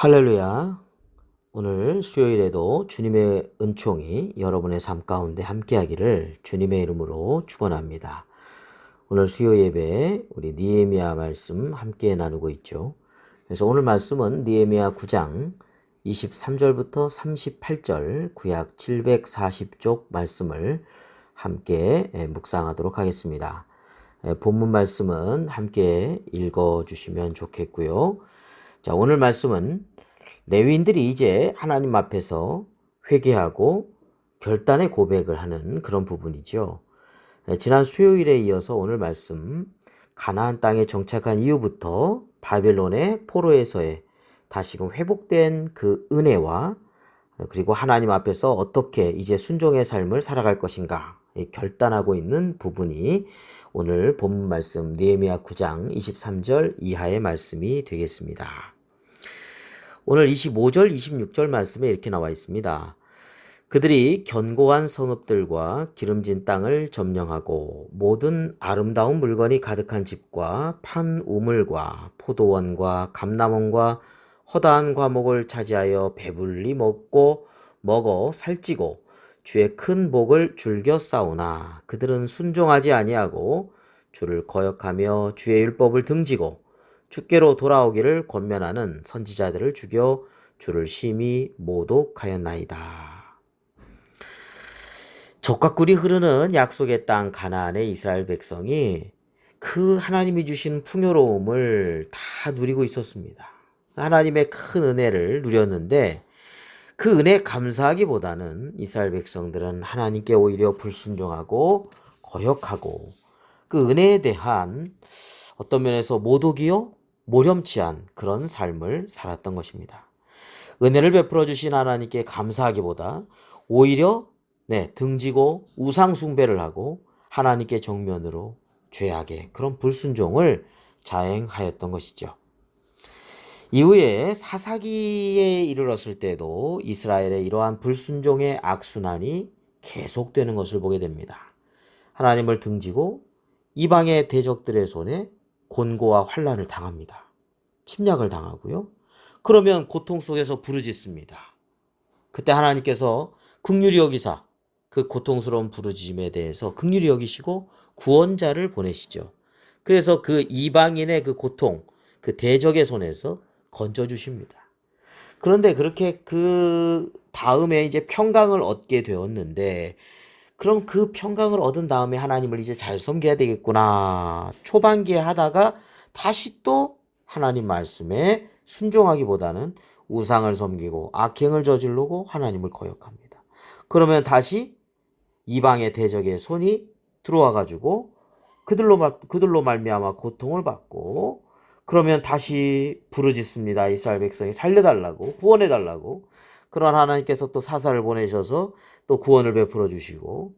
할렐루야. 오늘 수요일에도 주님의 은총이 여러분의 삶 가운데 함께하기를 주님의 이름으로 축원합니다. 오늘 수요 예배 우리 느헤미야 말씀 함께 나누고 있죠. 그래서 오늘 말씀은 느헤미야 9장 23절부터 38절 구약 740쪽 말씀을 함께 묵상하도록 하겠습니다. 본문 말씀은 함께 읽어주시면 좋겠고요. 자, 오늘 말씀은 레위인들이 이제 하나님 앞에서 회개하고 결단의 고백을 하는 그런 부분이죠. 지난 수요일에 이어서 오늘 말씀 가나안 땅에 정착한 이후부터 바벨론의 포로에서의 다시금 회복된 그 은혜와 그리고 하나님 앞에서 어떻게 이제 순종의 삶을 살아갈 것인가 결단하고 있는 부분이 오늘 본문 말씀 느헤미야 9장 23절 이하의 말씀이 되겠습니다. 오늘 25절, 26절 말씀에 이렇게 나와 있습니다. 그들이 견고한 성읍들과 기름진 땅을 점령하고 모든 아름다운 물건이 가득한 집과 판 우물과 포도원과 감람원과 허다한 과목을 차지하여 배불리 먹어 살찌고 주의 큰 복을 즐겨 싸우나 그들은 순종하지 아니하고 주를 거역하며 주의 율법을 등지고 주께로 돌아오기를 권면하는 선지자들을 죽여 주를 심히 모독하였나이다. 젖과 꿀이 흐르는 약속의 땅 가나안의 이스라엘 백성이 그 하나님이 주신 풍요로움을 다 누리고 있었습니다. 하나님의 큰 은혜를 누렸는데 그 은혜에 감사하기보다는 이스라엘 백성들은 하나님께 오히려 불순종하고 거역하고 그 은혜에 대한 어떤 면에서 모독이요 모렴치한 그런 삶을 살았던 것입니다. 은혜를 베풀어 주신 하나님께 감사하기보다 오히려 등지고 우상 숭배를 하고 하나님께 정면으로 죄악의 그런 불순종을 자행하였던 것이죠. 이후에 사사기에 이르렀을 때도 이스라엘의 이러한 불순종의 악순환이 계속되는 것을 보게 됩니다. 하나님을 등지고 이방의 대적들의 손에 곤고와 환난을 당합니다. 침략을 당하고요. 그러면 고통 속에서 부르짖습니다. 그때 하나님께서 긍휼히 여기사 그 고통스러운 부르짖음에 대해서 긍휼히 여기시고 구원자를 보내시죠. 그래서 그 이방인의 그 고통, 그 대적의 손에서 건져주십니다. 그런데 그렇게 그 다음에 이제 평강을 얻게 되었는데 그럼 그 평강을 얻은 다음에 하나님을 이제 잘 섬겨야 되겠구나. 초반기에 하다가 다시 또 하나님 말씀에 순종하기보다는 우상을 섬기고 악행을 저지르고 하나님을 거역합니다. 그러면 다시 이방의 대적의 손이 들어와 가지고 그들로 말미암아 고통을 받고 그러면 다시 부르짖습니다. 이스라엘 백성이 살려달라고 구원해달라고. 그런 하나님께서 또 사사를 보내셔서 또 구원을 베풀어 주시고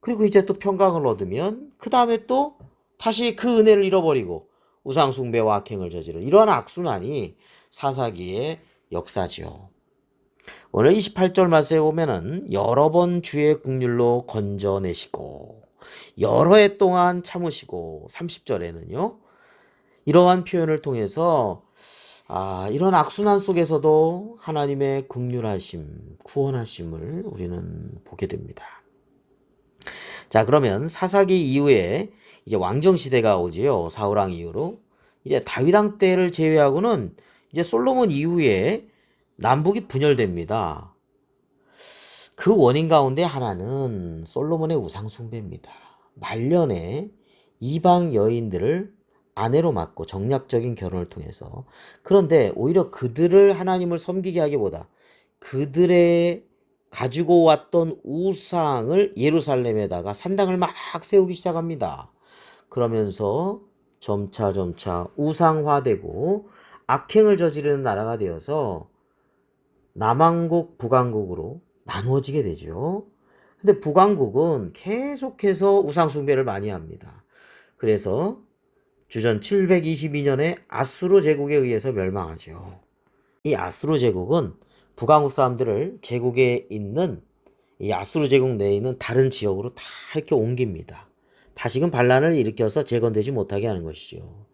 그리고 이제 또 평강을 얻으면 그 다음에 또 다시 그 은혜를 잃어버리고 우상 숭배와 악행을 저지르는 이러한 악순환이 사사기의 역사지요. 오늘 28절 말씀에 보면은 여러 번 주의 긍휼로 건져내시고 여러 해 동안 참으시고 30절에는요. 이러한 표현을 통해서 이런 악순환 속에서도 하나님의 긍휼하심, 구원하심을 우리는 보게 됩니다. 자, 그러면 사사기 이후에 이제 왕정 시대가 오지요. 사울왕 이후로. 이제 다윗왕 때를 제외하고는 이제 솔로몬 이후에 남북이 분열됩니다. 그 원인 가운데 하나는 솔로몬의 우상 숭배입니다. 말년에 이방 여인들을 아내로 맞고 정략적인 결혼을 통해서 그런데 오히려 그들을 하나님을 섬기게 하기보다 그들의 가지고 왔던 우상을 예루살렘에다가 산당을 막 세우기 시작합니다. 그러면서 점차 우상화되고 악행을 저지르는 나라가 되어서 남왕국, 북왕국으로 나누어지게 되죠. 근데 북왕국은 계속해서 우상숭배를 많이 합니다. 그래서 주전 722년에 아수르 제국에 의해서 멸망하죠. 이 아수르 제국은 북왕국 사람들을 제국에 있는 이 아수르 제국 내에 있는 다른 지역으로 다 이렇게 옮깁니다. 다시금 반란을 일으켜서 재건되지 못하게 하는 것이죠.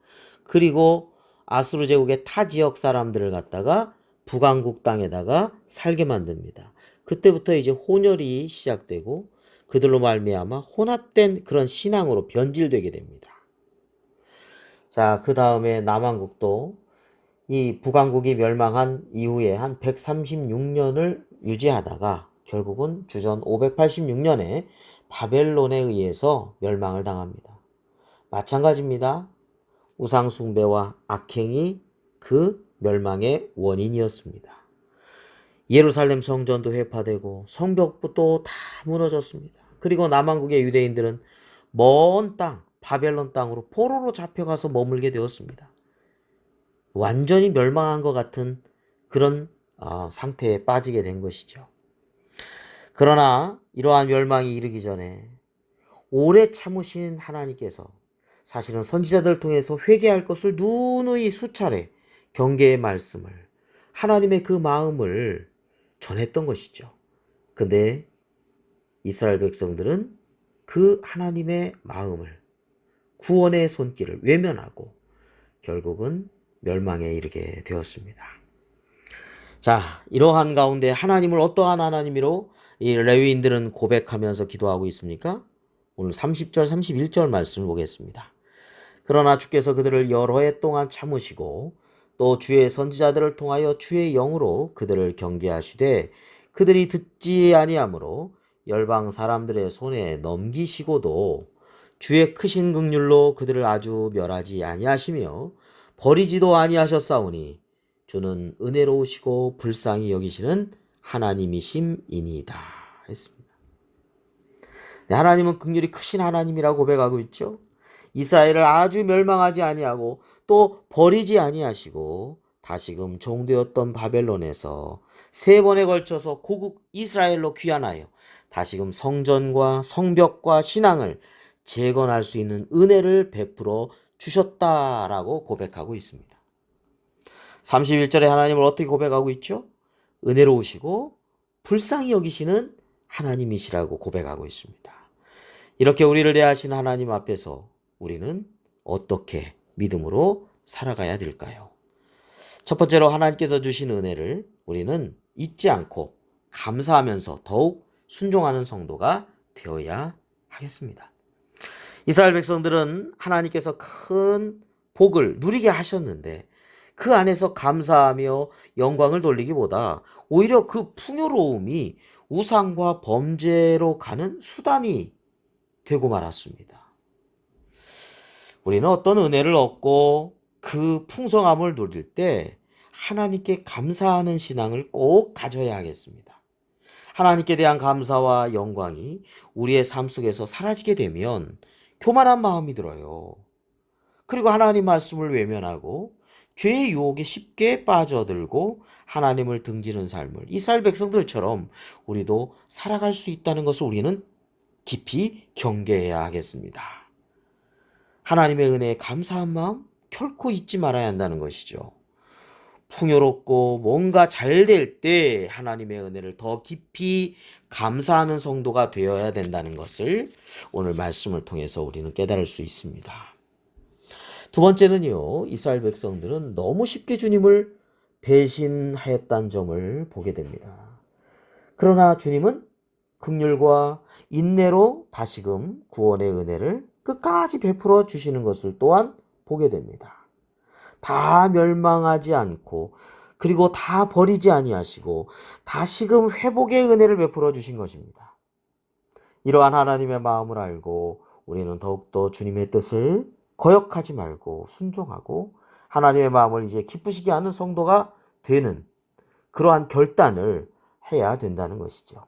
그리고 아수르 제국의 타 지역 사람들을 갖다가 북왕국 땅에다가 살게 만듭니다. 그때부터 이제 혼혈이 시작되고 그들로 말미암아 혼합된 그런 신앙으로 변질되게 됩니다. 자, 그 다음에 남왕국도 이 북왕국이 멸망한 이후에 한 136년을 유지하다가 결국은 주전 586년에 바벨론에 의해서 멸망을 당합니다. 마찬가지입니다. 우상숭배와 악행이 그 멸망의 원인이었습니다. 예루살렘 성전도 회파되고 성벽도 다 무너졌습니다. 그리고 남왕국의 유대인들은 먼 땅, 바벨론 땅으로 포로로 잡혀가서 머물게 되었습니다. 완전히 멸망한 것 같은 그런 상태에 빠지게 된 것이죠. 그러나 이러한 멸망이 이르기 전에 오래 참으신 하나님께서 사실은 선지자들을 통해서 회개할 것을 누누이 수차례 경계의 말씀을, 하나님의 그 마음을 전했던 것이죠. 근데 이스라엘 백성들은 그 하나님의 마음을, 구원의 손길을 외면하고 결국은 멸망에 이르게 되었습니다. 자, 이러한 가운데 하나님을 어떠한 하나님이로 이 레위인들은 고백하면서 기도하고 있습니까? 오늘 30절, 31절 말씀을 보겠습니다. 그러나 주께서 그들을 여러 해 동안 참으시고 또 주의 선지자들을 통하여 주의 영으로 그들을 경계하시되 그들이 듣지 아니하므로 열방 사람들의 손에 넘기시고도 주의 크신 긍휼로 그들을 아주 멸하지 아니하시며 버리지도 아니하셨사오니 주는 은혜로우시고 불쌍히 여기시는 하나님이심이니이다 했습니다. 네, 하나님은 긍휼이 크신 하나님이라고 고백하고 있죠. 이스라엘을 아주 멸망하지 아니하고 또 버리지 아니하시고 다시금 종되었던 바벨론에서 3번에 걸쳐서 고국 이스라엘로 귀환하여 다시금 성전과 성벽과 신앙을 재건할 수 있는 은혜를 베풀어 주셨다라고 고백하고 있습니다. 31절에 하나님을 어떻게 고백하고 있죠? 은혜로우시고 불쌍히 여기시는 하나님이시라고 고백하고 있습니다. 이렇게 우리를 대하시는 하나님 앞에서 우리는 어떻게 믿음으로 살아가야 될까요? 첫 번째로 하나님께서 주신 은혜를 우리는 잊지 않고 감사하면서 더욱 순종하는 성도가 되어야 하겠습니다. 이스라엘 백성들은 하나님께서 큰 복을 누리게 하셨는데 그 안에서 감사하며 영광을 돌리기보다 오히려 그 풍요로움이 우상과 범죄로 가는 수단이 되고 말았습니다. 우리는 어떤 은혜를 얻고 그 풍성함을 누릴 때 하나님께 감사하는 신앙을 꼭 가져야 하겠습니다. 하나님께 대한 감사와 영광이 우리의 삶 속에서 사라지게 되면 교만한 마음이 들어요. 그리고 하나님 말씀을 외면하고 죄의 유혹에 쉽게 빠져들고 하나님을 등지는 삶을 이스라엘 백성들처럼 우리도 살아갈 수 있다는 것을 우리는 깊이 경계해야 하겠습니다. 하나님의 은혜에 감사한 마음 결코 잊지 말아야 한다는 것이죠. 풍요롭고 뭔가 잘 될 때 하나님의 은혜를 더 깊이 감사하는 성도가 되어야 된다는 것을 오늘 말씀을 통해서 우리는 깨달을 수 있습니다. 두 번째는요, 이스라엘 백성들은 너무 쉽게 주님을 배신하였다는 점을 보게 됩니다. 그러나 주님은 긍휼과 인내로 다시금 구원의 은혜를 끝까지 베풀어 주시는 것을 또한 보게 됩니다. 다 멸망하지 않고 그리고 다 버리지 아니하시고 다시금 회복의 은혜를 베풀어 주신 것입니다. 이러한 하나님의 마음을 알고 우리는 더욱더 주님의 뜻을 거역하지 말고 순종하고 하나님의 마음을 이제 기쁘시게 하는 성도가 되는 그러한 결단을 해야 된다는 것이죠.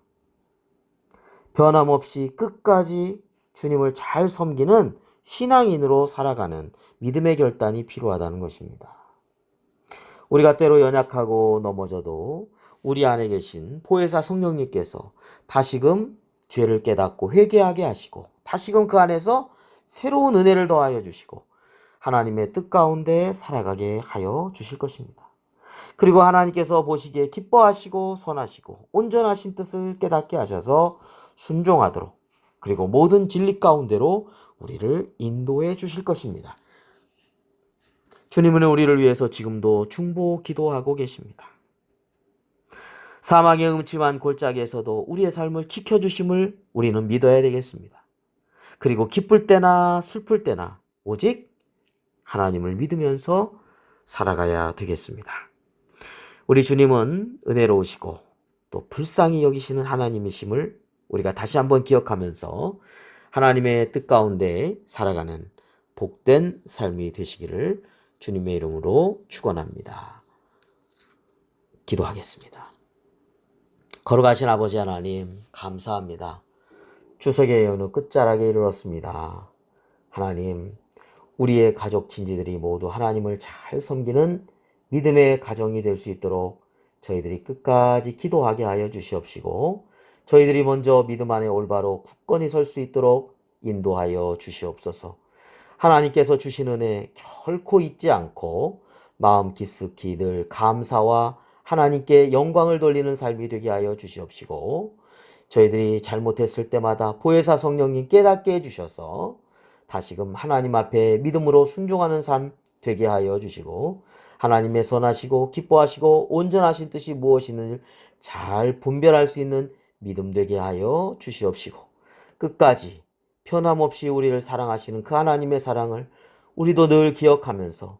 변함없이 끝까지 주님을 잘 섬기는 신앙인으로 살아가는 믿음의 결단이 필요하다는 것입니다. 우리가 때로 연약하고 넘어져도 우리 안에 계신 보혜사 성령님께서 다시금 죄를 깨닫고 회개하게 하시고 다시금 그 안에서 새로운 은혜를 더하여 주시고 하나님의 뜻 가운데 살아가게 하여 주실 것입니다. 그리고 하나님께서 보시기에 기뻐하시고 선하시고 온전하신 뜻을 깨닫게 하셔서 순종하도록 그리고 모든 진리 가운데로 우리를 인도해 주실 것입니다. 주님은 우리를 위해서 지금도 중보 기도하고 계십니다. 사망의 음침한 골짜기에서도 우리의 삶을 지켜주심을 우리는 믿어야 되겠습니다. 그리고 기쁠 때나 슬플 때나 오직 하나님을 믿으면서 살아가야 되겠습니다. 우리 주님은 은혜로우시고 또 불쌍히 여기시는 하나님이심을 우리가 다시 한번 기억하면서 하나님의 뜻 가운데 살아가는 복된 삶이 되시기를 주님의 이름으로 축원합니다. 기도하겠습니다. 걸어가신 아버지 하나님 감사합니다. 추석의 연휴 끝자락에 이르렀습니다. 하나님, 우리의 가족 친지들이 모두 하나님을 잘 섬기는 믿음의 가정이 될 수 있도록 저희들이 끝까지 기도하게 하여 주시옵시고 저희들이 먼저 믿음 안에 올바로 굳건히 설 수 있도록 인도하여 주시옵소서. 하나님께서 주신 은혜 결코 잊지 않고 마음 깊숙이 늘 감사와 하나님께 영광을 돌리는 삶이 되게 하여 주시옵시고 저희들이 잘못했을 때마다 보혜사 성령님 깨닫게 해주셔서 다시금 하나님 앞에 믿음으로 순종하는 삶 되게 하여 주시고 하나님의 선하시고 기뻐하시고 온전하신 뜻이 무엇인지 잘 분별할 수 있는 믿음 되게 하여 주시옵시고 끝까지 변함없이 우리를 사랑하시는 그 하나님의 사랑을 우리도 늘 기억하면서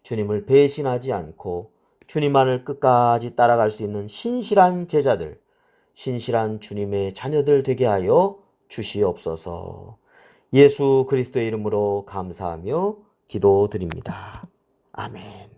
주님을 배신하지 않고 주님만을 끝까지 따라갈 수 있는 신실한 제자들, 신실한 주님의 자녀들 되게 하여 주시옵소서. 예수 그리스도의 이름으로 감사하며 기도드립니다. 아멘.